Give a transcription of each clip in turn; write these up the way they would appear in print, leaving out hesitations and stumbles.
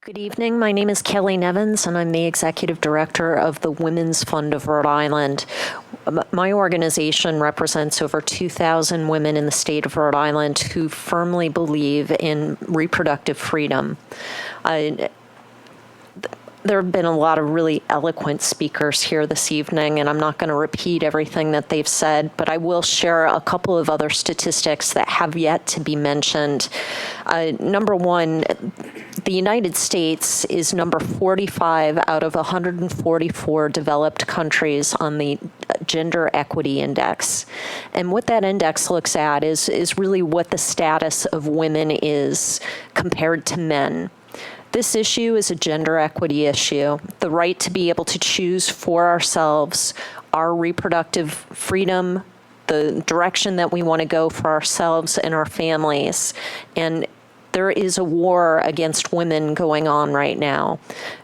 Good evening. My name is Kelly Nevins, and I'm the Executive Director of the Women's Fund of Rhode Island. My organization represents over 2,000 women in the state of Rhode Island who firmly believe in reproductive freedom. There have been a lot of really eloquent speakers here this evening, and I'm not going to repeat everything that they've said, but I will share a couple of other statistics that have yet to be mentioned. Number one, the United States is number 45 out of 144 developed countries on the Gender Equity Index. And what that index looks at is really what the status of women is compared to men. This issue is a gender equity issue, the right to be able to choose for ourselves our reproductive freedom, the direction that we want to go for ourselves and our families. And there is a war against women going on right now.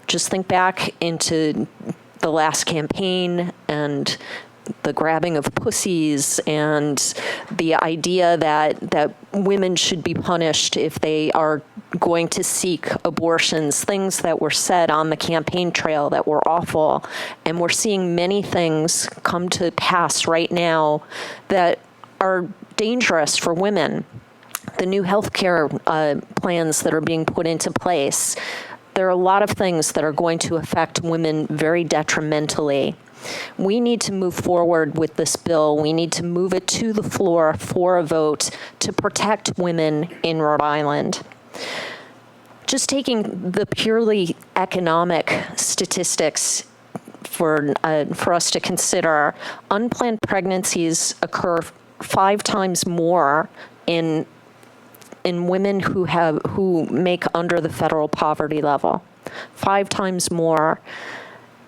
Just think back into the last campaign and the grabbing of pussies and the idea that women should be punished if they are going to seek abortions, things that were said on the campaign trail that were awful. And we're seeing many things come to pass right now that are dangerous for women. The new healthcare plans that are being put into place, there are a lot of things that are going to affect women very detrimentally. We need to move forward with this bill. We need to move it to the floor for a vote to protect women in Rhode Island. Just taking the purely economic statistics for us to consider, unplanned pregnancies occur 5 times more in women who make under the federal poverty level, 5 times more.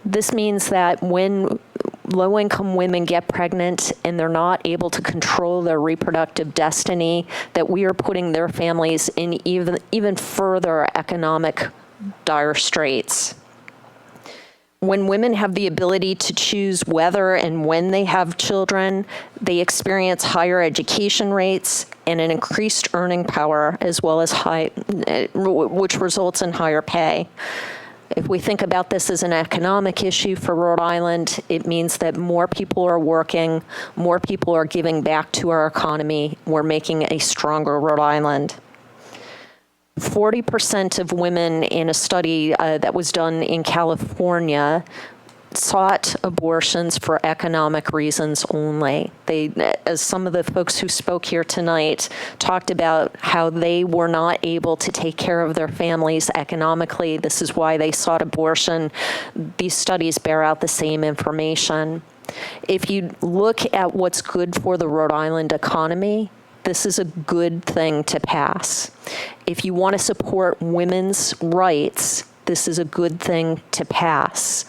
This means that when low-income women get pregnant and they're not able to control their reproductive destiny, that we are putting their families in even further economic dire straits. When women have the ability to choose whether and when they have children, they experience higher education rates and an increased earning power, as well as which results in higher pay. If we think about this as an economic issue for Rhode Island, it means that more people are working, more people are giving back to our economy. We're making a stronger Rhode Island. 40% of women in a study that was done in California sought abortions for economic reasons only. As some of the folks who spoke here tonight talked about how they were not able to take care of their families economically. This is why they sought abortion. These studies bear out the same information. If you look at what's good for the Rhode Island economy, this is a good thing to pass. If you want to support women's rights, this is a good thing to pass.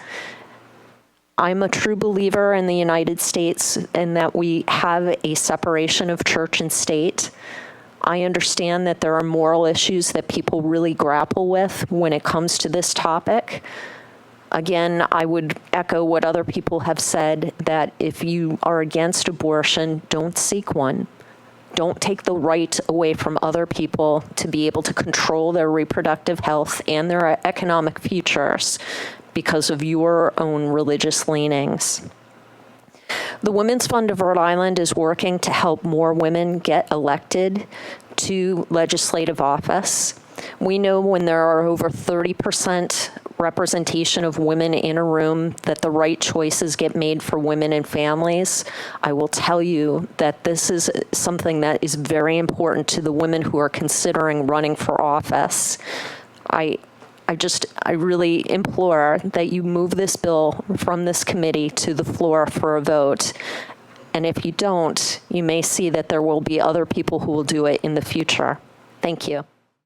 I'm a true believer in the United States and that we have a separation of church and state. I understand that there are moral issues that people really grapple with when it comes to this topic. Again, I would echo what other people have said, that if you are against abortion, don't seek one. Don't take the right away from other people to be able to control their reproductive health and their economic futures because of your own religious leanings. The Women's Fund of Rhode Island is working to help more women get elected to legislative office. We know when there are over 30% representation of women in a room that the right choices get made for women and families. I will tell you that this is something that is very important to the women who are considering running for office. I really implore that you move this bill from this committee to the floor for a vote. And if you don't, you may see that there will be other people who will do it in the future. Thank you.